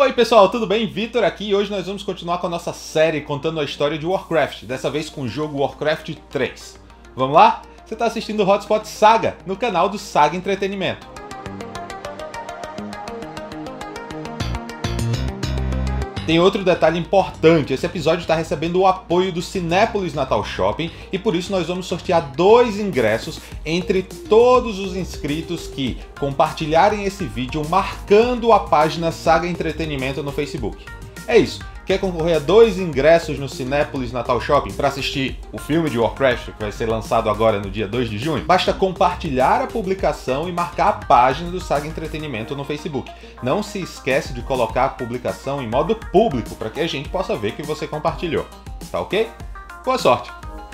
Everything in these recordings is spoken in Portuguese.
Oi pessoal, tudo bem? Vitor aqui e hoje nós vamos continuar com a nossa série contando a história de Warcraft, dessa vez com o jogo Warcraft 3. Vamos lá? Você está assistindo o Hotspot Saga, no canal do Saga Entretenimento. Tem outro detalhe importante, esse episódio está recebendo o apoio do Cinépolis Natal Shopping e por isso nós vamos sortear 2 ingressos entre todos os inscritos que compartilharem esse vídeo marcando a página Saga Entretenimento no Facebook. É isso. Quer concorrer a 2 ingressos no Cinépolis Natal Shopping para assistir o filme de Warcraft, que vai ser lançado agora no dia 2 de junho? Basta compartilhar a publicação e marcar a página do Saga Entretenimento no Facebook. Não se esquece de colocar a publicação em modo público para que a gente possa ver que você compartilhou. Tá ok? Boa sorte!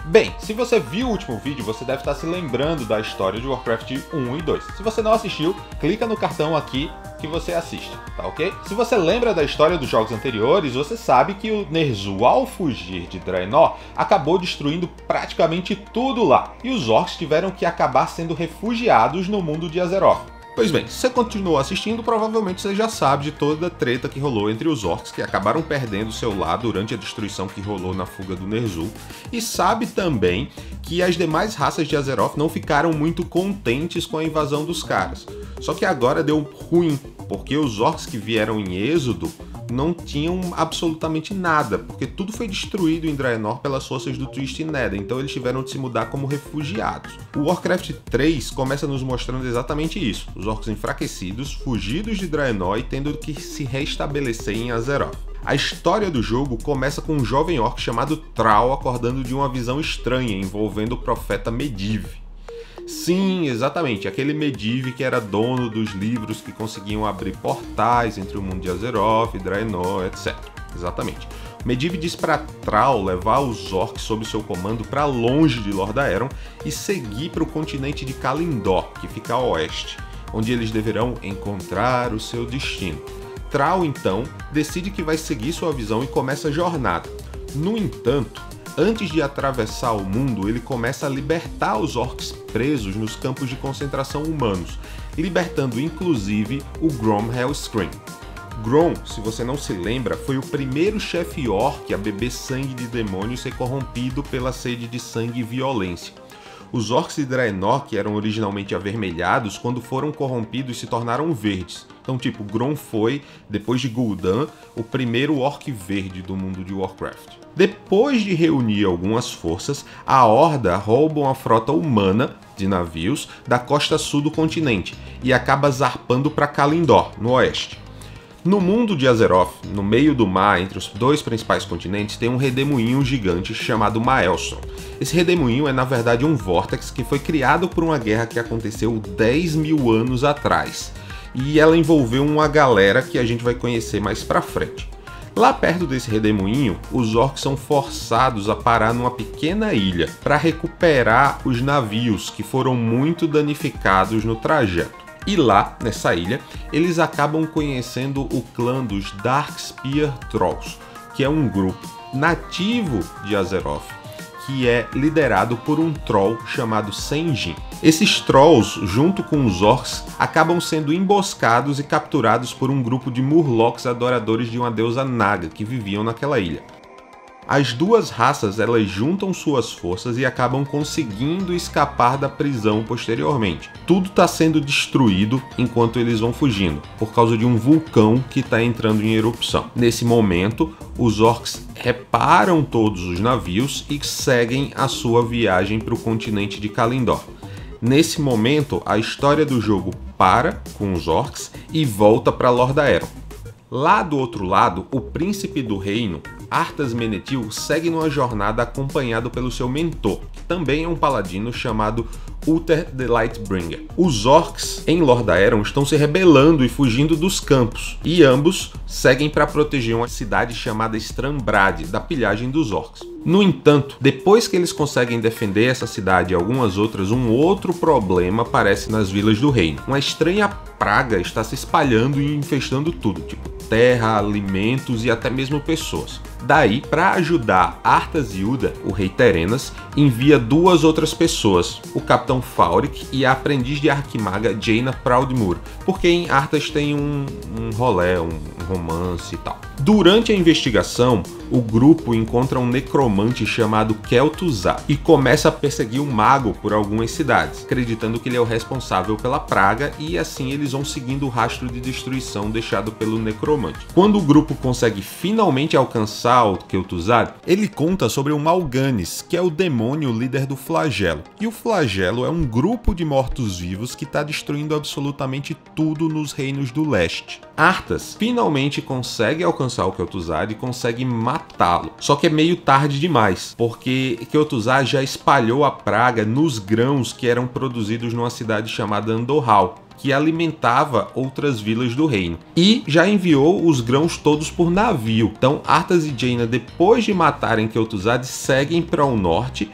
Bem, se você viu o último vídeo, você deve estar se lembrando da história de Warcraft 1 e 2. Se você não assistiu, clica no cartão aqui que você assiste, tá ok? Se você lembra da história dos jogos anteriores, você sabe que o Ner'zhul, ao fugir de Draenor, acabou destruindo praticamente tudo lá, e os orcs tiveram que acabar sendo refugiados no mundo de Azeroth. Pois bem, se você continuou assistindo, provavelmente você já sabe de toda a treta que rolou entre os orcs, que acabaram perdendo seu lar durante a destruição que rolou na fuga do Ner'zhul, e sabe também que as demais raças de Azeroth não ficaram muito contentes com a invasão dos caras. Só que agora deu ruim, porque os orcs que vieram em êxodo não tinham absolutamente nada, porque tudo foi destruído em Draenor pelas forças do Twisted Nether, então eles tiveram de se mudar como refugiados. O Warcraft 3 começa nos mostrando exatamente isso, os orcs enfraquecidos, fugidos de Draenor e tendo que se restabelecer em Azeroth. A história do jogo começa com um jovem orc chamado Thrall acordando de uma visão estranha envolvendo o profeta Medivh. Sim, exatamente, aquele Medivh que era dono dos livros que conseguiam abrir portais entre o mundo de Azeroth, Draenor, etc. Exatamente. Medivh diz para Thrall levar os orcs sob seu comando para longe de Lordaeron e seguir para o continente de Kalindor, que fica a oeste, onde eles deverão encontrar o seu destino. Thrall, então, decide que vai seguir sua visão e começa a jornada. No entanto, antes de atravessar o mundo, ele começa a libertar os orcs presos nos campos de concentração humanos, libertando inclusive o Grom Hellscream. Grom, se você não se lembra, foi o primeiro chefe orc a beber sangue de demônio e ser corrompido pela sede de sangue e violência. Os orcs de Draenor, que eram originalmente avermelhados, quando foram corrompidos se tornaram verdes. Então, tipo, Grom foi, depois de Gul'dan, o primeiro orc verde do mundo de Warcraft. Depois de reunir algumas forças, a Horda rouba uma frota humana de navios da costa sul do continente e acaba zarpando para Kalindor, no oeste. No mundo de Azeroth, no meio do mar, entre os 2 principais continentes, tem um redemoinho gigante chamado Maelstrom. Esse redemoinho é na verdade um vórtex que foi criado por uma guerra que aconteceu 10.000 anos atrás. E ela envolveu uma galera que a gente vai conhecer mais pra frente. Lá perto desse redemoinho, os orcs são forçados a parar numa pequena ilha para recuperar os navios que foram muito danificados no trajeto. E lá, nessa ilha, eles acabam conhecendo o clã dos Darkspear Trolls, que é um grupo nativo de Azeroth, que é liderado por um troll chamado Sen'jin. Esses trolls, junto com os orcs, acabam sendo emboscados e capturados por um grupo de Murlocs adoradores de uma deusa Naga que viviam naquela ilha. As 2 raças elas juntam suas forças e acabam conseguindo escapar da prisão posteriormente. Tudo está sendo destruído enquanto eles vão fugindo, por causa de um vulcão que está entrando em erupção. Nesse momento, os orcs reparam todos os navios e seguem a sua viagem para o continente de Kalindor. Nesse momento, a história do jogo para com os orcs e volta para Lordaeron. Lá do outro lado, o príncipe do reino, Arthas Menethil, segue numa jornada acompanhado pelo seu mentor, que também é um paladino chamado Uther the Lightbringer. Os orcs em Lordaeron estão se rebelando e fugindo dos campos, e ambos seguem para proteger uma cidade chamada Stranbrad da pilhagem dos orcs. No entanto, depois que eles conseguem defender essa cidade e algumas outras, um outro problema aparece nas vilas do reino. Uma estranha praga está se espalhando e infestando tudo, tipo terra, alimentos e até mesmo pessoas. Daí, para ajudar Arthas e Uda, o rei Terenas envia duas outras pessoas, o capitão Fauric e a aprendiz de arquimaga Jaina Proudmoore, porque em Arthas tem um rolê, um romance e tal. Durante a investigação, o grupo encontra um necromante chamado Kel'Thuzad e começa a perseguir o mago por algumas cidades, acreditando que ele é o responsável pela praga, e assim eles vão seguindo o rastro de destruição deixado pelo necromante. Quando o grupo consegue finalmente alcançar o Kel'Thuzad, ele conta sobre o Mal'Ganis, que é o demônio líder do Flagelo. E o Flagelo é um grupo de mortos-vivos que está destruindo absolutamente tudo nos reinos do leste. Arthas finalmente consegue alcançar o Kel'Thuzad e consegue matá-lo. Só que é meio tarde demais, porque Kel'Thuzad já espalhou a praga nos grãos que eram produzidos numa cidade chamada Andorral, que alimentava outras vilas do reino, e já enviou os grãos todos por navio. Então Arthas e Jaina, depois de matarem Kel'Thuzad, seguem para o norte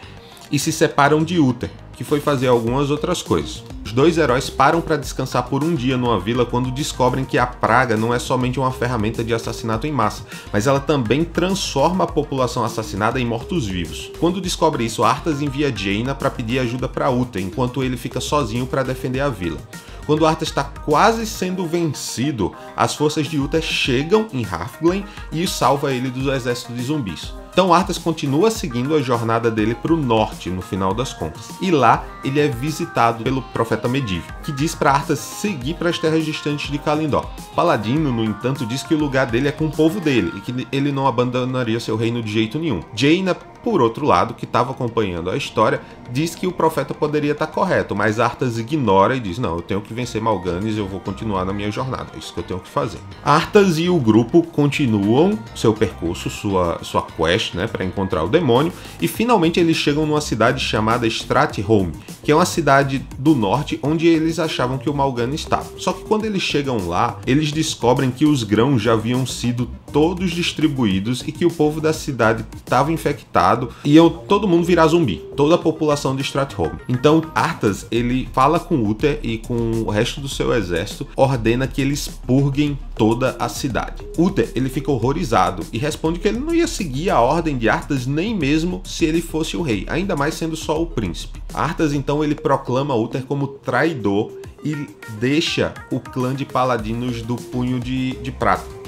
e se separam de Uther, que foi fazer algumas outras coisas. Os dois heróis param para descansar por um dia numa vila quando descobrem que a praga não é somente uma ferramenta de assassinato em massa, mas ela também transforma a população assassinada em mortos-vivos. Quando descobre isso, Arthas envia Jaina para pedir ajuda para Uther, enquanto ele fica sozinho para defender a vila. Quando Arthas está quase sendo vencido, as forças de Uther chegam em Halfglen e salva ele do exército de zumbis. Então Arthas continua seguindo a jornada dele para o norte, no final das contas. E lá ele é visitado pelo profeta Medivh, que diz para Arthas seguir para as terras distantes de Kalindor. Paladino, no entanto, diz que o lugar dele é com o povo dele e que ele não abandonaria seu reino de jeito nenhum. Jaina, por outro lado, que estava acompanhando a história, diz que o profeta poderia estar correto, mas Arthas ignora e diz: não, eu tenho que vencer Mal'Ganis, eu vou continuar na minha jornada, é isso que eu tenho que fazer. Arthas e o grupo continuam seu percurso, sua quest, né, para encontrar o demônio, e finalmente eles chegam numa cidade chamada Stratholme, que é uma cidade do norte onde eles achavam que o Mal'Ganis estava. Só que quando eles chegam lá, eles descobrem que os grãos já haviam sido todos distribuídos e que o povo da cidade estava infectado e todo mundo virar zumbi, toda a população de Stratholme. Então Arthas, ele fala com Uther e com o resto do seu exército, ordena que eles purguem toda a cidade. Uther, ele fica horrorizado e responde que ele não ia seguir a ordem de Arthas nem mesmo se ele fosse o rei, ainda mais sendo só o príncipe. Arthas, então, ele proclama Uther como traidor e deixa o clã de paladinos do Punho de Prata,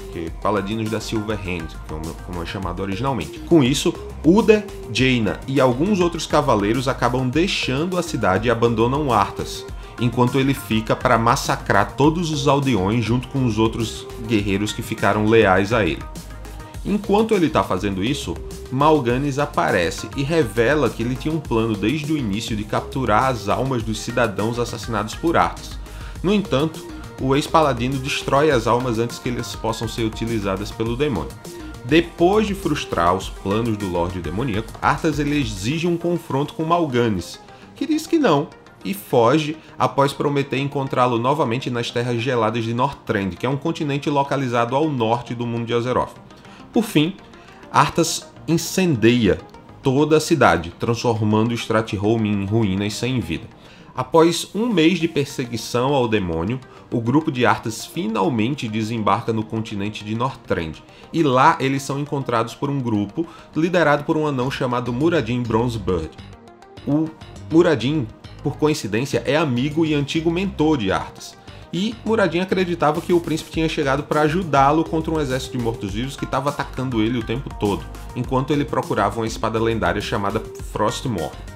Paladinos da Silver Hand, como é chamado originalmente. Com isso, Uda, Jaina e alguns outros cavaleiros acabam deixando a cidade e abandonam Arthas, enquanto ele fica para massacrar todos os aldeões junto com os outros guerreiros que ficaram leais a ele. Enquanto ele está fazendo isso, Mal'Ganis aparece e revela que ele tinha um plano desde o início de capturar as almas dos cidadãos assassinados por Arthas. No entanto, o ex-paladino destrói as almas antes que elas possam ser utilizadas pelo demônio. Depois de frustrar os planos do Lorde Demoníaco, Arthas ele exige um confronto com Mal'Ganis, que diz que não, e foge após prometer encontrá-lo novamente nas terras geladas de Northrend, que é um continente localizado ao norte do mundo de Azeroth. Por fim, Arthas incendeia toda a cidade, transformando Stratholme em ruínas sem vida. Após um mês de perseguição ao demônio, o grupo de Arthas finalmente desembarca no continente de Northrend, e lá eles são encontrados por um grupo liderado por um anão chamado Muradin Bronzebird. O Muradin, por coincidência, é amigo e antigo mentor de Arthas, e Muradin acreditava que o príncipe tinha chegado para ajudá-lo contra um exército de mortos-vivos que estava atacando ele o tempo todo, enquanto ele procurava uma espada lendária chamada Frostmourne.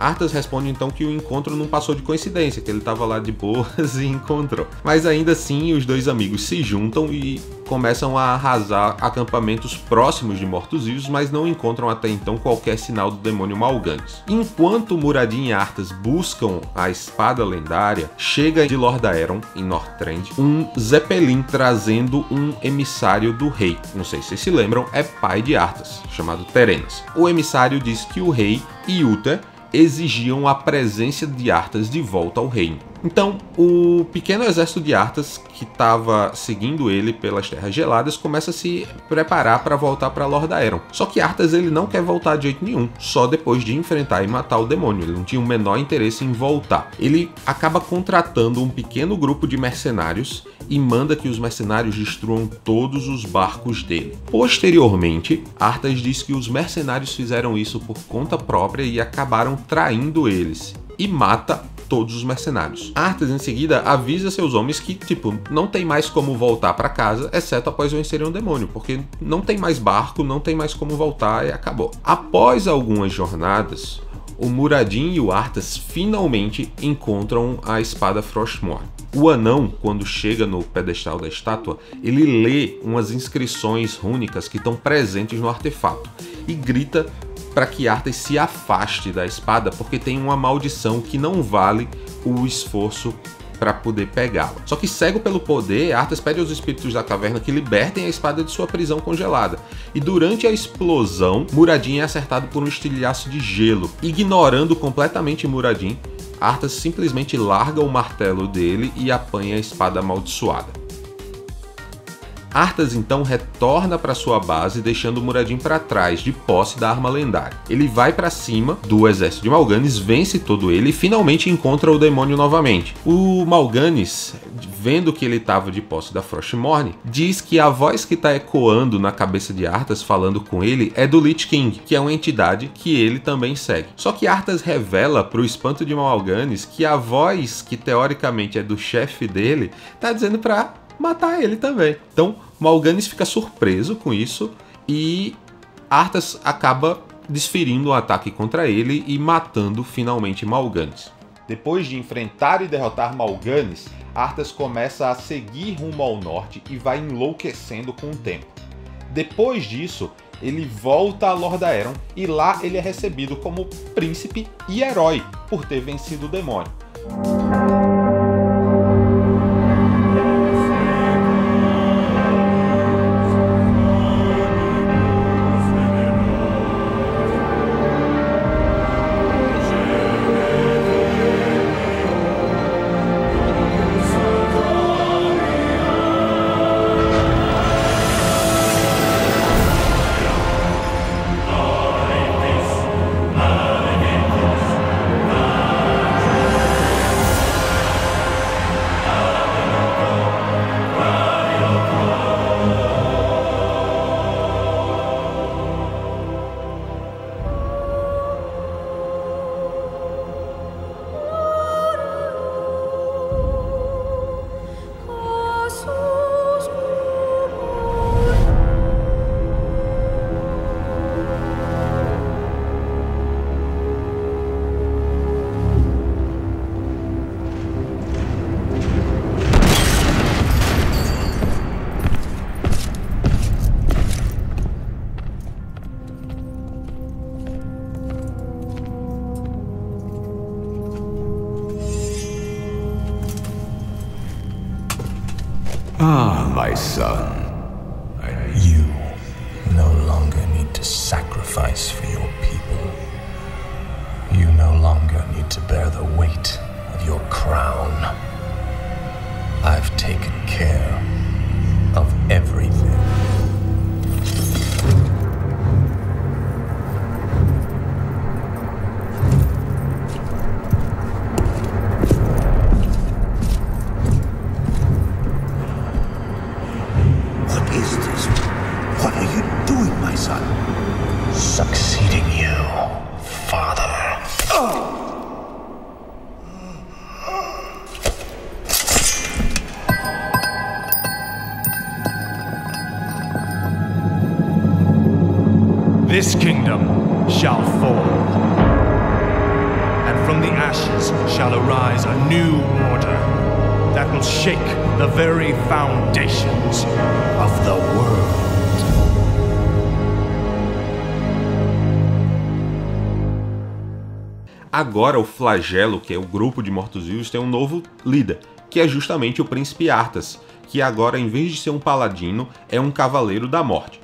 Arthas responde então que o encontro não passou de coincidência, que ele estava lá de boas e encontrou. Mas ainda assim, os dois amigos se juntam e começam a arrasar acampamentos próximos de mortos-vivos, mas não encontram até então qualquer sinal do demônio Mal'Ganis. Enquanto Muradin e Arthas buscam a espada lendária, chega de Lordaeron, em Northrend, um Zeppelin trazendo um emissário do rei. Não sei se vocês se lembram, é pai de Arthas, chamado Terenas. O emissário diz que o rei e Uther exigiam a presença de Arthas de volta ao reino. Então, o pequeno exército de Arthas, que estava seguindo ele pelas Terras Geladas, começa a se preparar para voltar para Lordaeron. Só que Arthas ele não quer voltar de jeito nenhum, só depois de enfrentar e matar o demônio. Ele não tinha o menor interesse em voltar. Ele acaba contratando um pequeno grupo de mercenários e manda que os mercenários destruam todos os barcos dele. Posteriormente, Arthas diz que os mercenários fizeram isso por conta própria e acabaram traindo eles, e mata todos os mercenários. Arthas em seguida avisa seus homens que, não tem mais como voltar para casa, exceto após vencerem um demônio, porque não tem mais barco, não tem mais como voltar e acabou. Após algumas jornadas, o Muradin e o Arthas finalmente encontram a espada Frostmourne. O anão, quando chega no pedestal da estátua, ele lê umas inscrições rúnicas que estão presentes no artefato e grita para que Arthas se afaste da espada, porque tem uma maldição que não vale o esforço para poder pegá-la. Só que cego pelo poder, Arthas pede aos espíritos da caverna que libertem a espada de sua prisão congelada. E durante a explosão, Muradin é acertado por um estilhaço de gelo. Ignorando completamente Muradin, Arthas simplesmente larga o martelo dele e apanha a espada amaldiçoada. Arthas então retorna para sua base, deixando Muradin para trás, de posse da arma lendária. Ele vai para cima do exército de Mal'Ganis, vence todo ele e finalmente encontra o demônio novamente. O Mal'Ganis, vendo que ele estava de posse da Frostmourne, diz que a voz que está ecoando na cabeça de Arthas falando com ele é do Lich King, que é uma entidade que ele também segue. Só que Arthas revela para o espanto de Mal'Ganis que a voz, que teoricamente é do chefe dele, está dizendo para matar ele também. Então Mal'Ganis fica surpreso com isso e Arthas acaba desferindo um ataque contra ele e matando finalmente Mal'Ganis. Depois de enfrentar e derrotar Mal'Ganis, Arthas começa a seguir rumo ao norte e vai enlouquecendo com o tempo. Depois disso, ele volta a Lordaeron e lá ele é recebido como príncipe e herói por ter vencido o demônio. Ah, my son. You no longer need to sacrifice for your people. You no longer need to bear the weight of your crown. I've taken care of everything. Succeeding you, father. This kingdom shall fall, and from the ashes shall arise a new order that will shake the very foundations of the world. Agora o Flagelo, que é o grupo de mortos-vivos, tem um novo líder, que é justamente o Príncipe Arthas, que agora, em vez de ser um paladino, é um cavaleiro da morte.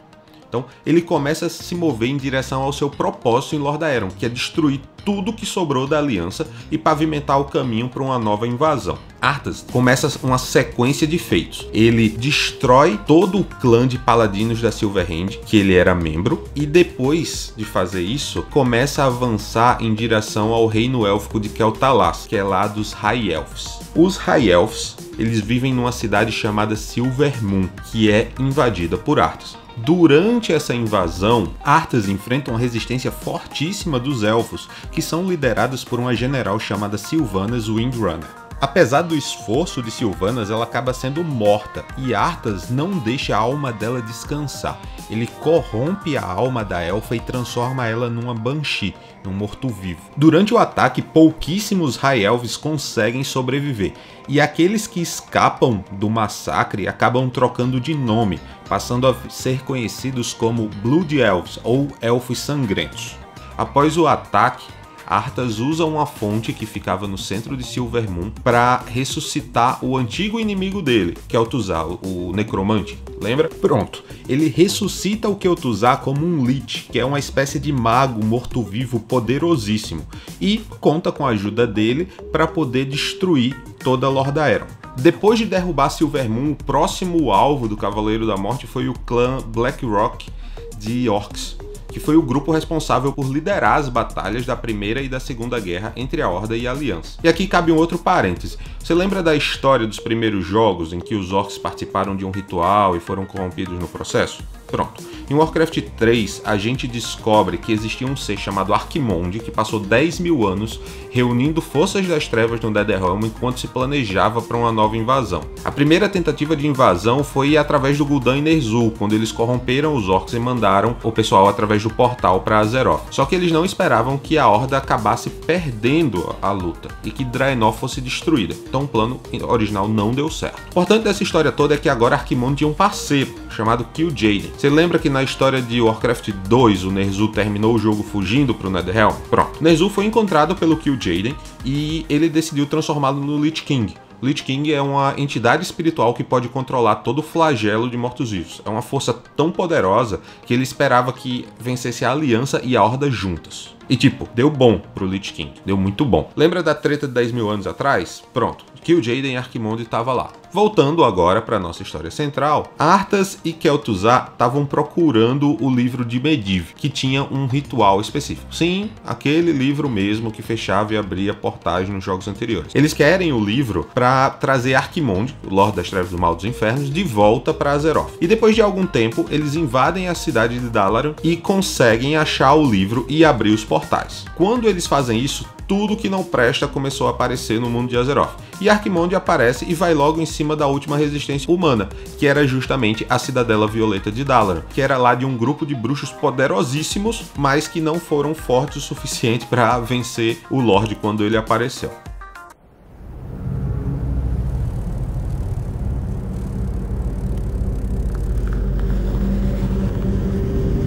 Então ele começa a se mover em direção ao seu propósito em Lordaeron, que é destruir tudo que sobrou da aliança e pavimentar o caminho para uma nova invasão. Arthas começa uma sequência de feitos. Ele destrói todo o clã de paladinos da Silverhand, que ele era membro, e depois de fazer isso, começa a avançar em direção ao reino élfico de Quel'Thalas, que é lá dos High Elves. Os High Elves, eles vivem numa cidade chamada Silvermoon, que é invadida por Arthas. Durante essa invasão, Arthas enfrenta uma resistência fortíssima dos elfos, que são liderados por uma general chamada Sylvanas Windrunner. Apesar do esforço de Sylvanas, ela acaba sendo morta, e Arthas não deixa a alma dela descansar. Ele corrompe a alma da elfa e transforma ela numa Banshee, num morto-vivo. Durante o ataque, pouquíssimos High Elves conseguem sobreviver, e aqueles que escapam do massacre acabam trocando de nome, passando a ser conhecidos como Blood Elves, ou Elfos Sangrentos. Após o ataque, Arthas usa uma fonte que ficava no centro de Silvermoon para ressuscitar o antigo inimigo dele, Kel'Thuzad, o Necromante. Lembra? Pronto. Ele ressuscita o Kel'Thuzad como um Lich, que é uma espécie de mago morto-vivo poderosíssimo, e conta com a ajuda dele para poder destruir toda Lordaeron. Depois de derrubar Silvermoon, o próximo alvo do Cavaleiro da Morte foi o clã Blackrock de Orcs, que foi o grupo responsável por liderar as batalhas da Primeira e da Segunda Guerra entre a Horda e a Aliança. E aqui cabe um outro parêntese. Você lembra da história dos primeiros jogos em que os orcs participaram de um ritual e foram corrompidos no processo? Pronto. Em Warcraft 3, a gente descobre que existia um ser chamado Arquimonde que passou 10.000 anos reunindo forças das trevas no Netherrealm enquanto se planejava para uma nova invasão. A primeira tentativa de invasão foi através do Gul'dan e Ner'zhul, quando eles corromperam os orcs e mandaram o pessoal através do portal para Azeroth. Só que eles não esperavam que a Horda acabasse perdendo a luta e que Draenor fosse destruída. Então o plano original não deu certo. O importante dessa história toda é que agora Arquimonde tinha um parceiro chamado Kil'jaeden. Você lembra que na história de Warcraft 2 o Ner'zhul terminou o jogo fugindo para o Netherrealm? Pronto. Ner'zhul foi encontrado pelo Kil'jaeden e ele decidiu transformá-lo no Lich King. Lich King é uma entidade espiritual que pode controlar todo o flagelo de mortos-vivos. É uma força tão poderosa que ele esperava que vencesse a Aliança e a Horda juntas. E tipo, deu bom pro Lich King, deu muito bom. Lembra da treta de 10.000 anos atrás? Pronto, Kil'jaeden e Arquimonde estavam lá. Voltando agora para nossa história central, Arthas e Kel'Thuzad estavam procurando o livro de Medivh, que tinha um ritual específico. Sim, aquele livro mesmo que fechava e abria portais nos jogos anteriores. Eles querem o livro para trazer Arquimonde, o Lorde das Trevas do Mal dos Infernos, de volta para Azeroth. E depois de algum tempo, eles invadem a cidade de Dalaran e conseguem achar o livro e abrir os portais. Quando eles fazem isso, tudo que não presta começou a aparecer no mundo de Azeroth. E Arquimonde aparece e vai logo em cima da última resistência humana, que era justamente a Cidadela Violeta de Dalaran, que era lá de um grupo de bruxos poderosíssimos, mas que não foram fortes o suficiente para vencer o Lorde quando ele apareceu.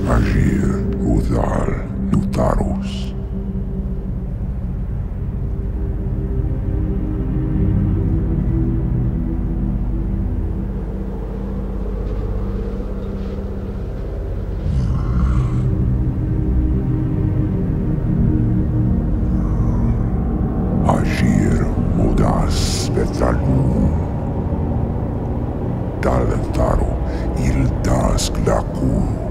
Agir, Udal, Nutaros. Agir, Udas, Betalum. Dalentaro, Ildas, Glakul.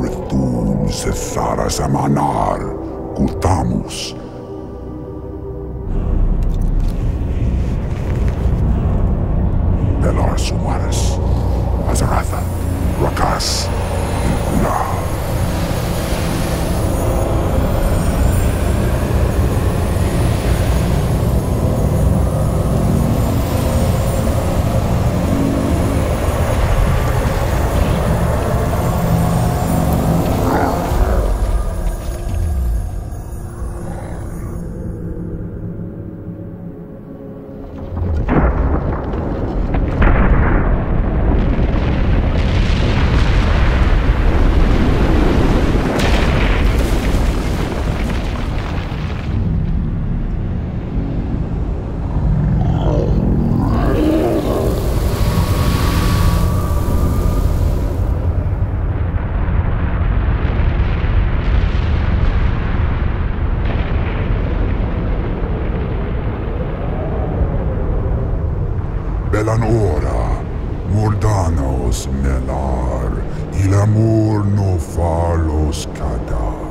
Rithum Zethara Zamanar, Gutamus. Belar Sumaris, Azaratha, Rakas, Ilkula. Ordanos melar, il amor no falos cada.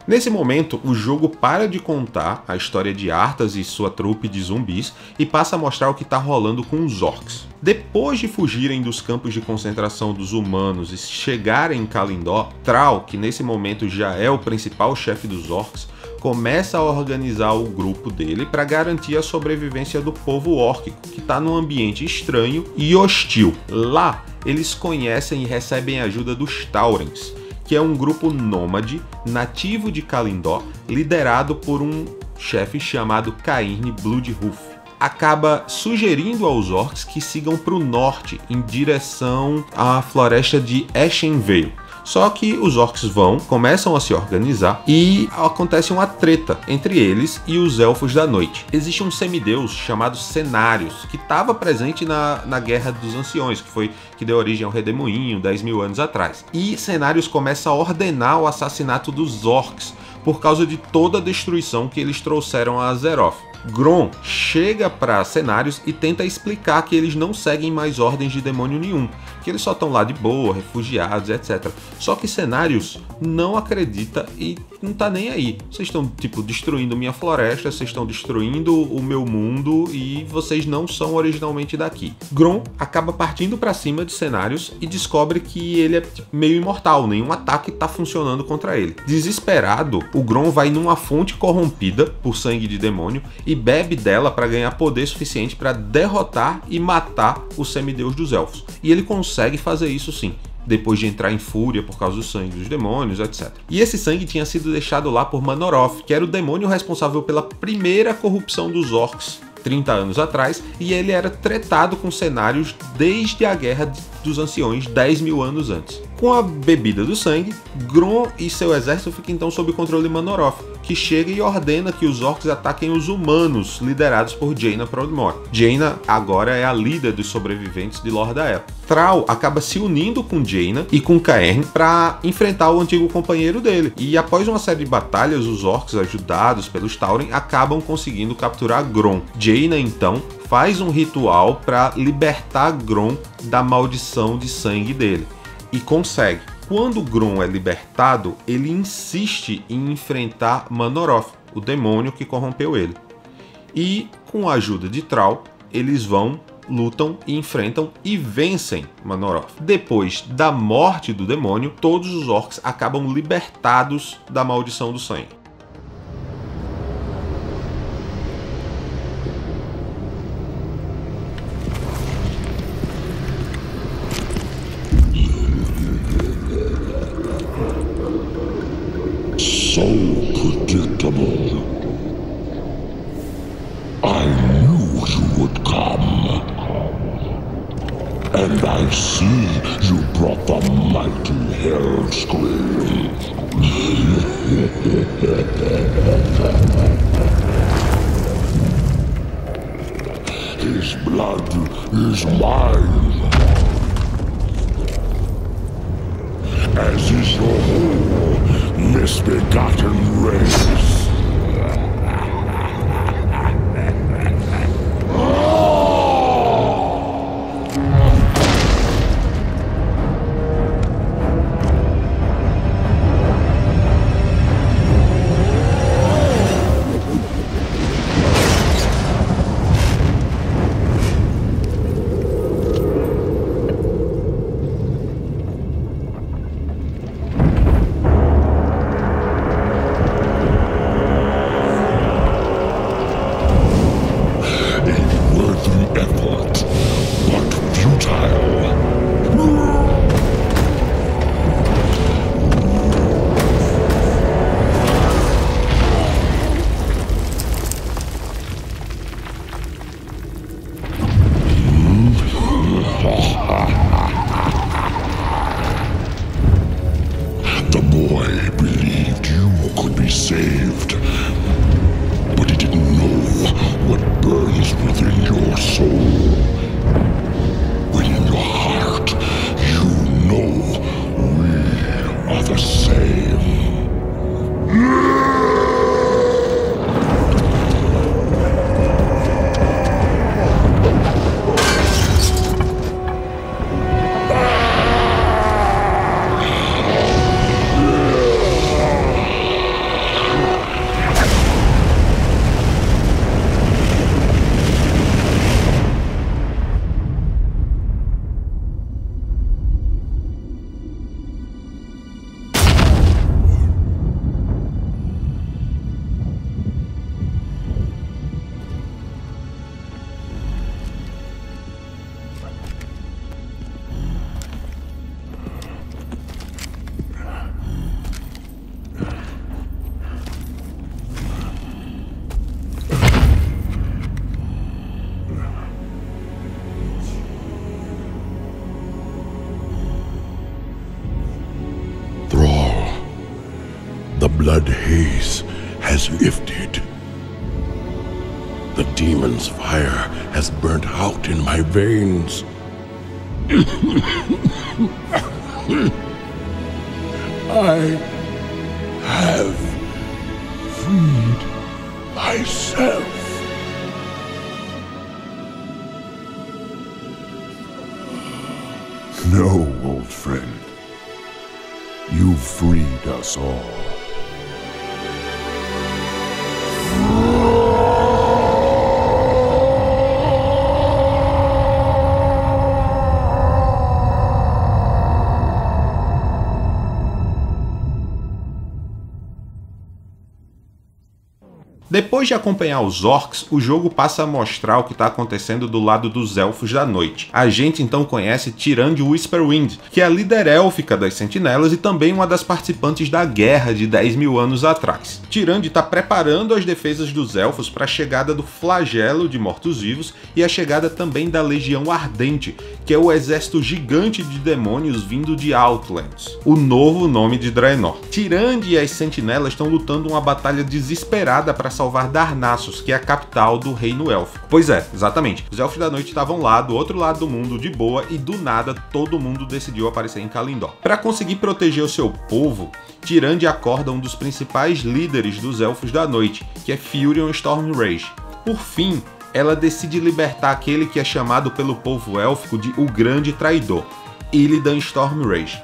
Nesse momento, o jogo para de contar a história de Arthas e sua trupe de zumbis e passa a mostrar o que está rolando com os orcs. Depois de fugirem dos campos de concentração dos humanos e chegarem em Kalindor, Thrall, que nesse momento já é o principal chefe dos orcs, começa a organizar o grupo dele para garantir a sobrevivência do povo órquico, que está num ambiente estranho e hostil. Lá, eles conhecem e recebem a ajuda dos Taurens, que é um grupo nômade nativo de Kalindor, liderado por um chefe chamado Cairne Bloodhoof. Acaba sugerindo aos orcs que sigam para o norte, em direção à floresta de Ashenvale. Só que os orcs começam a se organizar e acontece uma treta entre eles e os Elfos da Noite. Existe um semideus chamado Cenarius, que estava presente na Guerra dos Anciões, que deu origem ao Redemoinho 10.000 anos atrás. E Cenarius começa a ordenar o assassinato dos orcs por causa de toda a destruição que eles trouxeram a Azeroth. Grom chega para Cenarius e tenta explicar que eles não seguem mais ordens de demônio nenhum, que eles só estão lá de boa, refugiados, etc. Só que Cenarius não acredita e não tá nem aí. Vocês estão, destruindo minha floresta, vocês estão destruindo o meu mundo e vocês não são originalmente daqui. Grom acaba partindo para cima de Cenarius e descobre que ele é meio imortal, nenhum ataque tá funcionando contra ele. Desesperado, o Grom vai numa fonte corrompida por sangue de demônio e bebe dela para ganhar poder suficiente para derrotar e matar o semideus dos elfos. E ele consegue fazer isso sim, depois de entrar em fúria por causa do sangue dos demônios, etc. E esse sangue tinha sido deixado lá por Manoroth, que era o demônio responsável pela primeira corrupção dos orcs 30 anos atrás, e ele era tretado com Cenarius desde a Guerra dos Anciões 10.000 anos antes. Com a bebida do sangue, Grom e seu exército ficam então sob controle de Manoroth, que chega e ordena que os orcs ataquem os humanos, liderados por Jaina Proudmoore. Jaina agora é a líder dos sobreviventes de Lordaeron. Thrall acaba se unindo com Jaina e com Cairne para enfrentar o antigo companheiro dele. E após uma série de batalhas, os orcs, ajudados pelos Tauren, acabam conseguindo capturar Grom. Jaina então faz um ritual para libertar Grom da maldição de sangue dele. E consegue. Quando Grom é libertado, ele insiste em enfrentar Manoroth, o demônio que corrompeu ele. E, com a ajuda de Thrall, eles lutam e enfrentam e vencem Manoroth. Depois da morte do demônio, todos os orcs acabam libertados da maldição do sangue. So predictable. I knew you would come. And I see you brought the mighty Hellscream. His blood is mine. As is your whole misbegotten race. The boy believed you could be saved, but he didn't know what burns within your soul. blood haze has lifted. The demon's fire has burnt out in my veins. I have freed myself. No, old friend. You freed us all. Depois de acompanhar os orcs, o jogo passa a mostrar o que está acontecendo do lado dos Elfos da Noite. A gente então conhece Tyrande Whisperwind, que é a líder élfica das Sentinelas e também uma das participantes da guerra de 10 mil anos atrás. Tyrande está preparando as defesas dos Elfos para a chegada do Flagelo de Mortos-Vivos e a chegada também da Legião Ardente, que é o exército gigante de demônios vindo de Outlands, o novo nome de Draenor. Tyrande e as Sentinelas estão lutando uma batalha desesperada para salvar Darnassus, que é a capital do reino élfico. Pois é, exatamente. Os Elfos da Noite estavam lá, do outro lado do mundo, de boa, e do nada todo mundo decidiu aparecer em Kalindor. Para conseguir proteger o seu povo, Tyrande acorda um dos principais líderes dos Elfos da Noite, que é Furion Stormrage. Por fim, ela decide libertar aquele que é chamado pelo povo élfico de o Grande Traidor, Illidan Stormrage.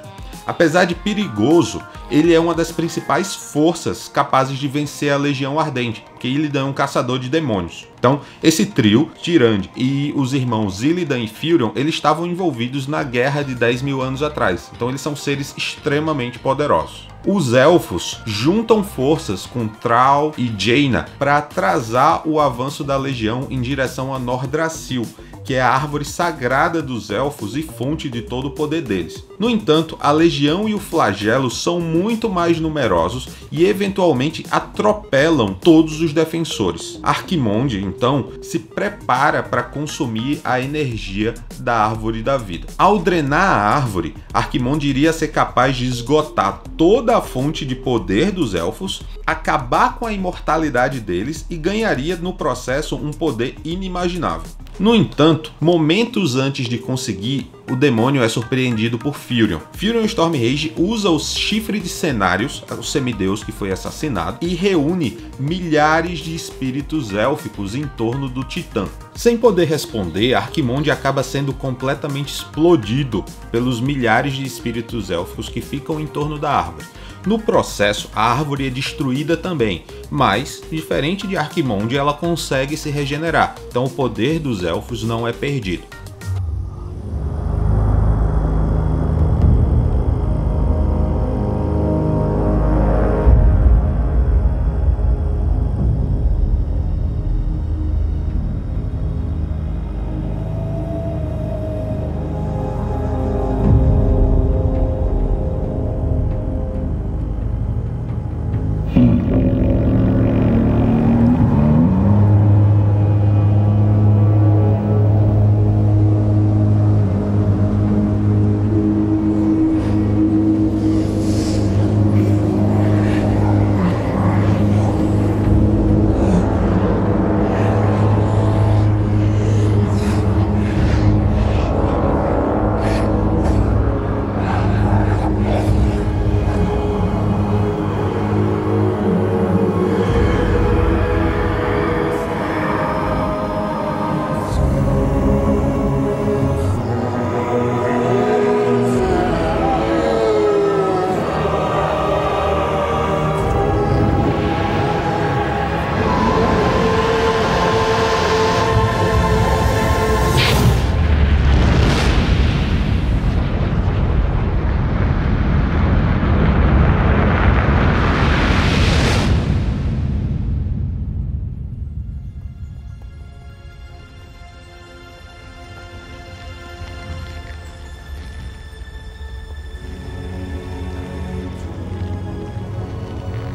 Apesar de perigoso, ele é uma das principais forças capazes de vencer a Legião Ardente, porque Illidan é um caçador de demônios. Então, esse trio, Tyrande e os irmãos Illidan e Furion, eles estavam envolvidos na guerra de 10 mil anos atrás. Então, eles são seres extremamente poderosos. Os elfos juntam forças com Thrall e Jaina para atrasar o avanço da legião em direção a Nordrassil, que é a árvore sagrada dos elfos e fonte de todo o poder deles. No entanto, a legião e o flagelo são muito mais numerosos e eventualmente atropelam todos os defensores. Arquimonde, então, se prepara para consumir a energia da árvore da vida. Ao drenar a árvore, Arquimonde iria ser capaz de esgotar toda a fonte de poder dos elfos, acabar com a imortalidade deles e ganharia no processo um poder inimaginável. No entanto, momentos antes de conseguir, o demônio é surpreendido por Furion. Furion Stormrage usa o chifre de Cenarius, o semideus que foi assassinado, e reúne milhares de espíritos élficos em torno do Titã. Sem poder responder, Arquimonde acaba sendo completamente explodido pelos milhares de espíritos élficos que ficam em torno da árvore. No processo, a árvore é destruída também, mas, diferente de Arquimonde, ela consegue se regenerar, então o poder dos elfos não é perdido.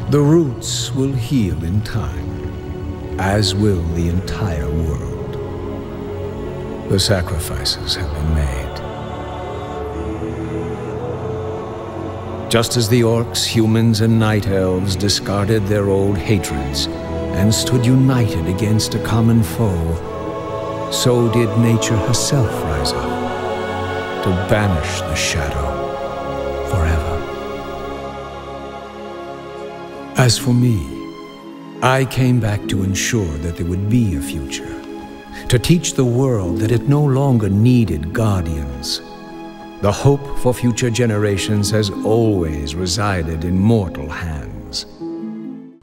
The roots will heal in time, as will the entire world. The sacrifices have been made. Just as the orcs, humans, and night elves discarded their old hatreds and stood united against a common foe, so did nature herself rise up to banish the shadow forever. As for me, I came back to ensure that there would be a future, to teach the world that it no longer needed guardians. The hope for future generations has always resided in mortal hands.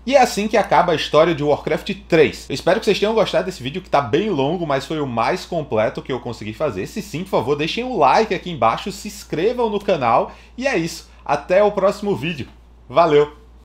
E é assim que acaba a história de Warcraft 3. Eu espero que vocês tenham gostado desse vídeo, que tá bem longo, mas foi o mais completo que eu consegui fazer. Se sim, por favor, deixem um like aqui embaixo, se inscrevam no canal, e é isso. Até o próximo vídeo. Valeu!